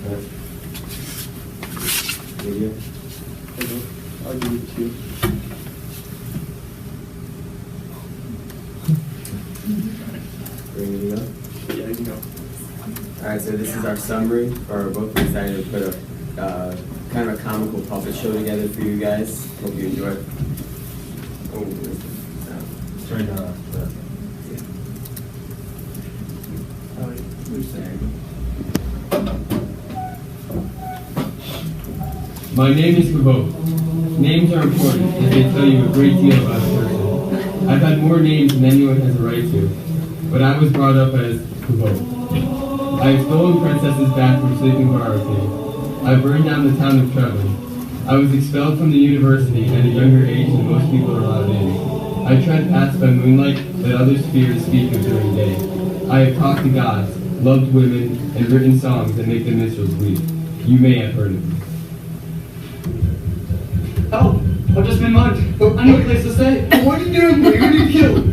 There you go. I'll give it to you. Ready to go? Yeah, you can go. Alright, so this is our summary for our book. We decided to put a kind of a comical puppet show together for you guys. Hope you enjoy it. Oh, Turn the My name is Kubo. Names are important as they tell you a great deal about a person. I've had more names than anyone has a right to, but I was brought up as Kubo. I have stolen princesses back from sleeping Bharati. I burned down the town of Trevin. I was expelled from the university at a younger age than most people are allowed in. I tread paths by moonlight that others fear to speak of during day. I have talked to gods, loved women, and written songs that make the minstrels weep. You may have heard of them. Oh, I've just been mugged. I need a place to stay. What are you doing? What are you killed?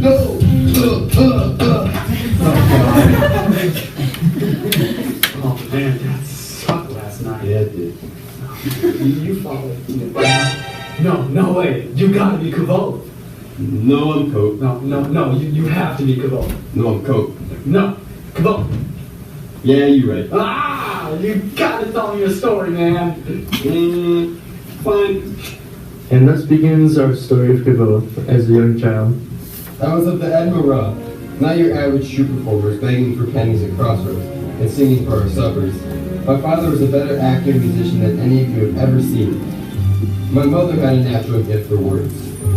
No! Oh, man, that sucked last night. Yeah, it did. You followed me. No way. You gotta be Kubo. No, I'm Coke. No, you have to be Kubo. No, I'm Coke. No, Kubo. Yeah, you're right. Ah, you gotta tell me a story, man. Fine. And thus begins our story of Kubo as a young child. I was of the Edinburgh, not your average shoe performers begging for pennies at crossroads and singing for our suppers. My father was a better actor and musician than any of you have ever seen. My mother had a natural gift for words.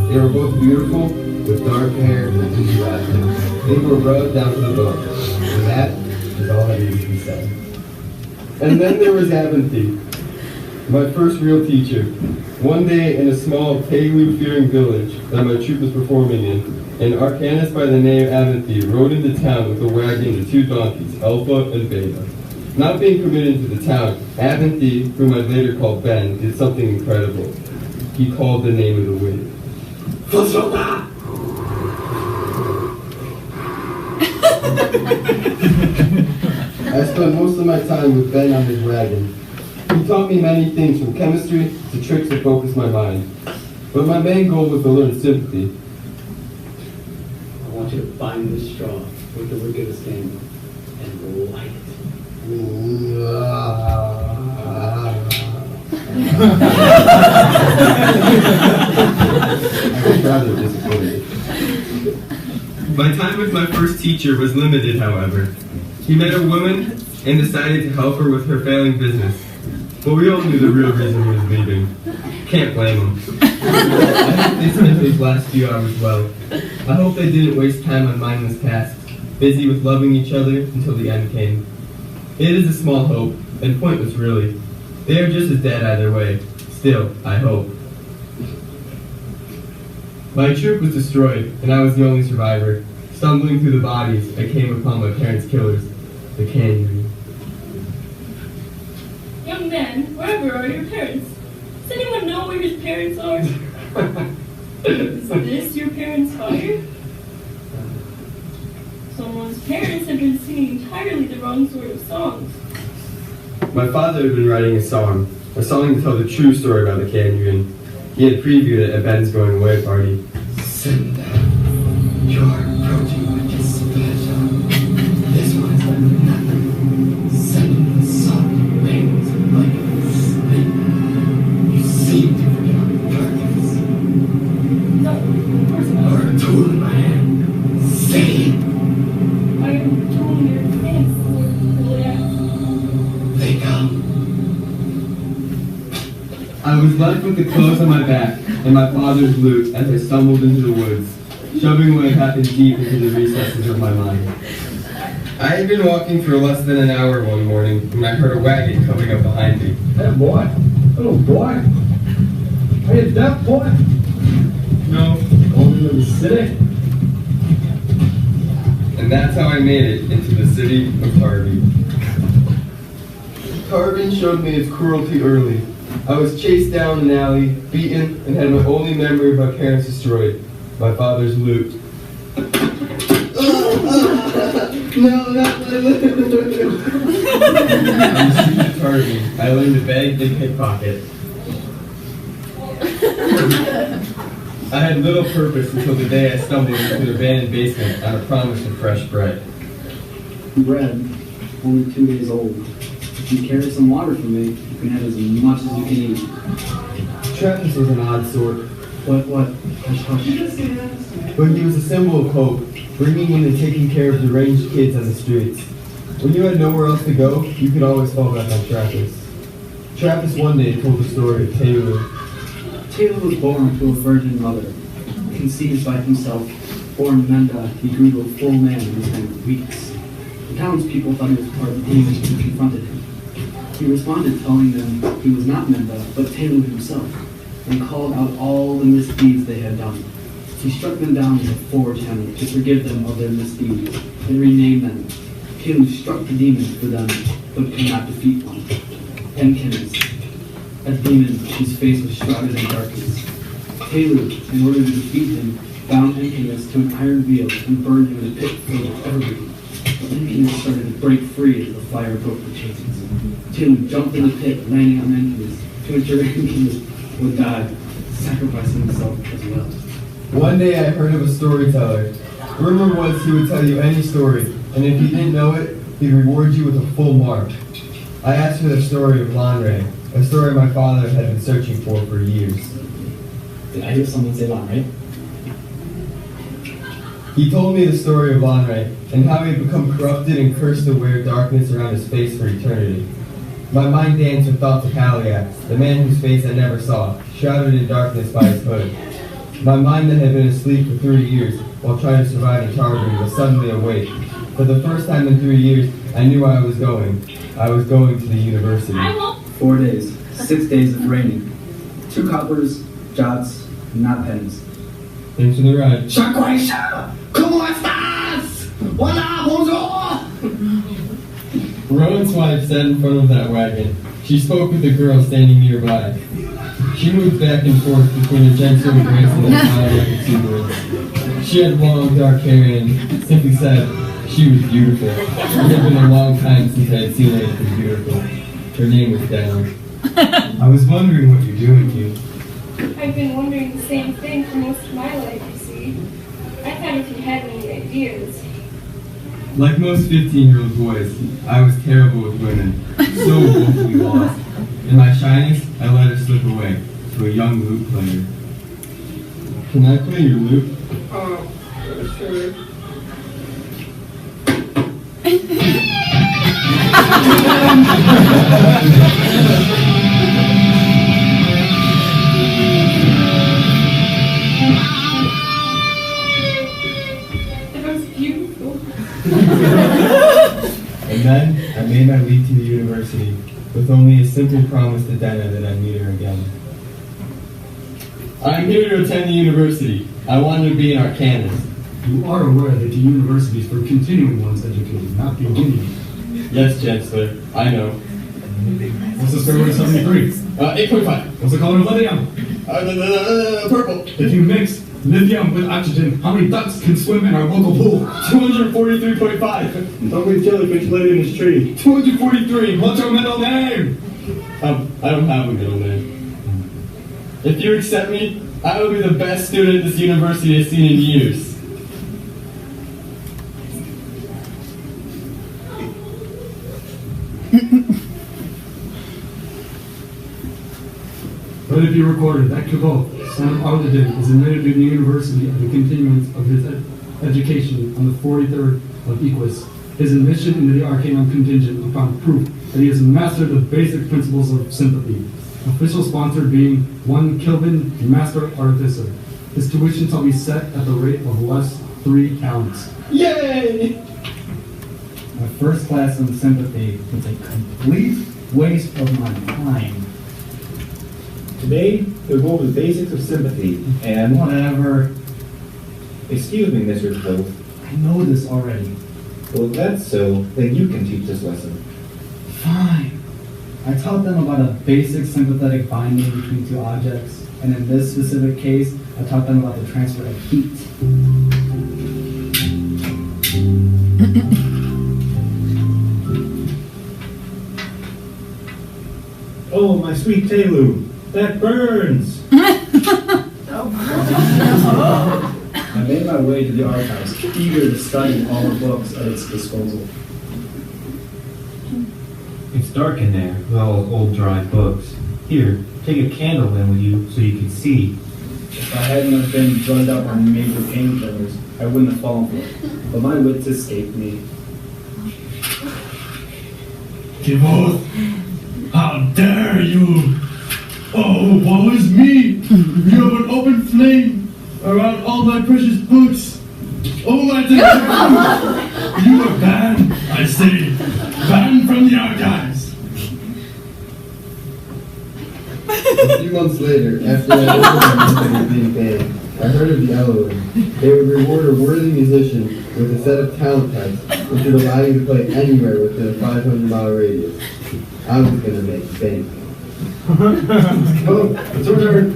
They were both beautiful, with dark hair and deep laughter. They were rubbed down to the bone, and that is all that needs to be said. And then there was Aventhy, my first real teacher. One day in a small Palu-fearing village that my troupe was performing in, an arcanist by the name of Aventhy rode into town with a wagon and 2 donkeys, Alpha and Beta. Not being permitted into the town, Aventhy, whom I later called Ben, did something incredible. He called the name of the wind. Fasola! I spent most of my time with Ben on his wagon. He taught me many things from chemistry to tricks that focused my mind. But my main goal was to learn sympathy. I want you to bind this straw with the wickedest name and light it. I was rather disappointed. My time with my first teacher was limited, however. He met a woman and decided to help her with her failing business. But we all knew the real reason he was leaving. Can't blame him. I hope they spent these last few hours well. I hope they didn't waste time on mindless tasks, busy with loving each other until the end came. It is a small hope, and pointless really. They are just as dead either way. Still, I hope. My troop was destroyed, and I was the only survivor. Stumbling through the bodies, I came upon my parents' killers, the Canyon. Young man, wherever are your parents? Does anyone know where his parents are? Is this your parents' fire? Someone's parents have been singing entirely the wrong sort of songs. My father had been writing a song to tell the true story about the Canyon. He had previewed it at Ben's going away party. Simba, you're approaching with displeasure. This one is like nothing. Sending the soft wings like a sleep. You seem to forget on purpose. No, of course not. Or a tool in my hand. Say it. I am told your parents will ask. They come. I was left with the clothes on my back and my father's loot as I stumbled into the woods, shoving what had happened deep into the recesses of my mind. I had been walking for less than an hour one morning when I heard a wagon coming up behind me. Hey boy. Oh boy. Are you deaf boy? No. Going into the city? And that's how I made it into the city of Harvey. Carbon showed me its cruelty early. I was chased down an alley, beaten, and had my only memory of my parents destroyed, my father's loot. No, not my little. On the streets of Tartary, I learned to beg and pickpocket. I had little purpose until the day I stumbled into the abandoned basement on a promise of fresh bread. Bread, only 2 days old. If you carry some water for me, you can have as much as you can eat. Travis was an odd sort, What? Hush, hush. but he was a symbol of hope, bringing in and taking care of deranged kids on the streets. When you had nowhere else to go, you could always fall back on Travis. Travis one day told the story of Taylor. Taylor was born to a virgin mother. Conceived by himself, born Menda, he grew to a full man in a span of weeks. The townspeople thought he was part of the demons who confronted him. He responded telling them he was not Menda, but Taylor himself, and called out all the misdeeds they had done. He struck them down with a forge hammer to forgive them of their misdeeds, and rename them. Taylor struck the demons for them, but could not defeat one. Enkins, a demon whose face was shrouded in darkness. Taylor, in order to defeat him, bound Enkins to an iron wheel and burned him in a pit filled with evergreen. Enkins started to break free as the fire broke the chains. Taylor jumped in the pit, landing on Enkins, to ensure Enkins would die, sacrificing himself as well. One day I heard of a storyteller. Rumor was he would tell you any story, and if you didn't know it, he'd reward you with a full mark. I asked for the story of Lanre, a story my father had been searching for years. Did I hear someone say Lanre? He told me the story of Lanre, and how he had become corrupted and cursed to wear darkness around his face for eternity. My mind danced with thoughts of Haliax, the man whose face I never saw, shrouded in darkness by his hood. My mind that had been asleep for 3 years, while trying to survive in Tartary, was suddenly awake. For the first time in 3 years, I knew where I was going. I was going to the university. 4 days, 6 days of raining. 2 coppers, jots, not pennies. Thanks for the ride. Shakwai ¿Cómo estás? Hola, bonjour. Rowan's wife sat in front of that wagon. She spoke with the girl standing nearby. She moved back and forth between a gentle embrace and a smile of exuberance. She had long, dark hair and simply said she was beautiful. It had been a long time since I had seen anything beautiful. Her name was Down. I was wondering what you're doing here. I've been wondering the same thing for most of my life, you see. I thought if you had any ideas. Like most 15-year-old boys, I was terrible with women, so woefully lost. In my shyness, I let her slip away to a young lute player. Can I play your lute? Sure. That was beautiful. And then I made my leap to the university with only a simple promise to Denna that I'd meet her again. I'm here to attend the university. I wanted to be an arcanist. You are aware that the university is for continuing one's education, not beginning. Yes, Chancellor, I know. What's the square root of 73? 8.5. What's the color of lithium? Purple. If you mix lithium with oxygen, how many ducks can swim in our local pool? 243.5. How many jellyfish live in this tree? 243. What's your middle name? I don't have a middle name. If you accept me, I will be the best student this university has seen in years. Let it be recorded that Kavot, son of Arleden, is admitted to the university of the continuance of his education on the 43rd of Equus. His admission into the Arcanum contingent upon proof that he has mastered the basic principles of sympathy. Official sponsor being 1 Kilvin, Master Artificer. His tuition shall be set at the rate of less 3 talents. Yay! My first class on sympathy was a complete waste of my time. Today, we'll go over the basics of sympathy and Whatever. Excuse me, Mr. Close. I know this already. Well, if that's so, then you can teach this lesson. Fine. I taught them about a basic sympathetic binding between 2 objects, and in this specific case, I taught them about the transfer of heat. Oh, my sweet Telu, that burns! I made my way to the archives, eager to study all the books at its disposal. It's dark in there with all those old dry books. Here, take a candle in with you so you can see. If I hadn't have been drugged up on major painkillers, I wouldn't have fallen for it. But my wits escaped me. Kvoth, how dare you! Oh, woe is me! You have an open flame around all my precious books. Oh, my dear! You are banned, I say. Banned from the archives. A few months later, after I was being banned, I heard of the Elohim. They would reward a worthy musician with a set of talent tests, which would allow you to play anywhere within a 500-mile radius. I was gonna make bank. Oh, it's your turn.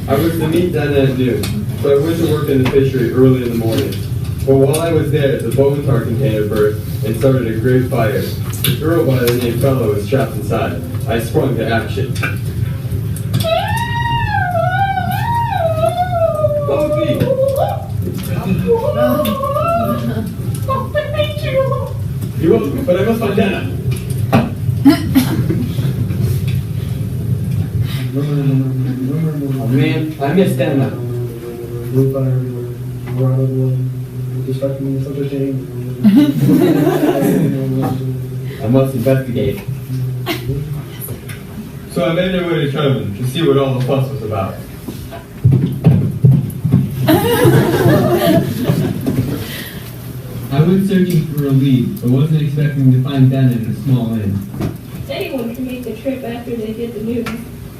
I was to meet Dana at noon, so I went to work in the fishery early in the morning. But while I was there, the bone tar container burst and started a great fire. A girl by the name Fellow was trapped inside. I sprung to action. Poppy! You're welcome, but I must find Dana. Oh man, I missed Dana. I must investigate. So I made my way to Trevin to see what all the fuss was about. I went searching for a lead, but wasn't expecting to find Dana in a small inn. Anyone can make the trip after they get the news.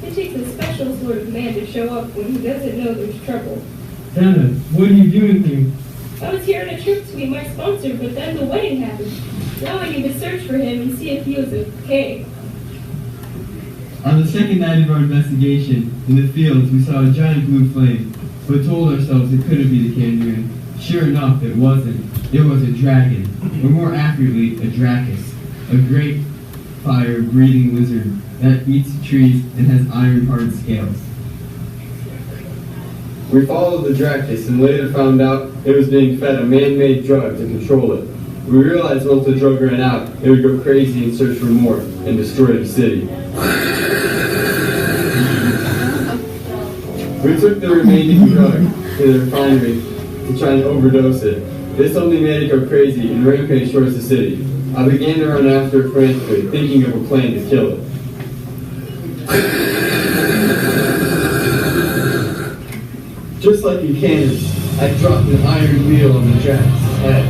It takes a special sort of man to show up when he doesn't know there's trouble. Dana, what are you doing here? I was here on a trip to meet my sponsor, but then the wedding happened. Now I need to search for him and see if he was okay. On the second night of our investigation, in the fields we saw a giant blue flame, but told ourselves it couldn't be the Kandrian. Sure enough, it wasn't. It was a dragon, or more accurately, a Dracus, a great fire-breathing lizard that eats trees and has iron-hard scales. We followed the Dracus and later found out it was being fed a man-made drug to control it. We realized once the drug ran out, it would go crazy and search for more and destroy the city. We took the remaining drug to the refinery to try and overdose it. This only made it go crazy and rampage towards the city. I began to run after it frantically, thinking of a plan to kill it. Just like in Kansas, I dropped an iron wheel on the Dracus' head.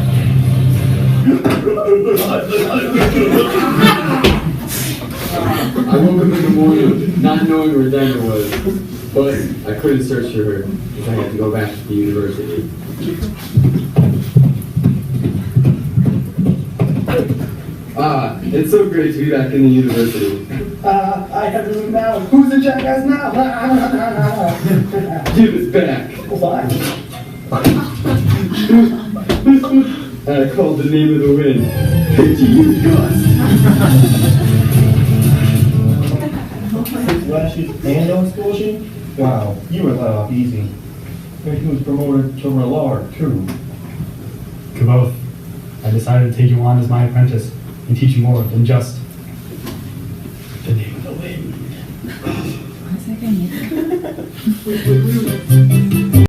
I woke up in the morning not knowing where Dana was, but I couldn't search for her because I had to go back to the university. Ah, it's so great to be back in the university. I have to move now. Who's the jackass now? Give it back. Why? I called the name of the wind. Pidgey Gust. Lashes and on expulsion? Wow, you were let off easy. And he was promoted to Relar, too. Kvoth, I decided to take you on as my apprentice and teach you more than just the name of the wind.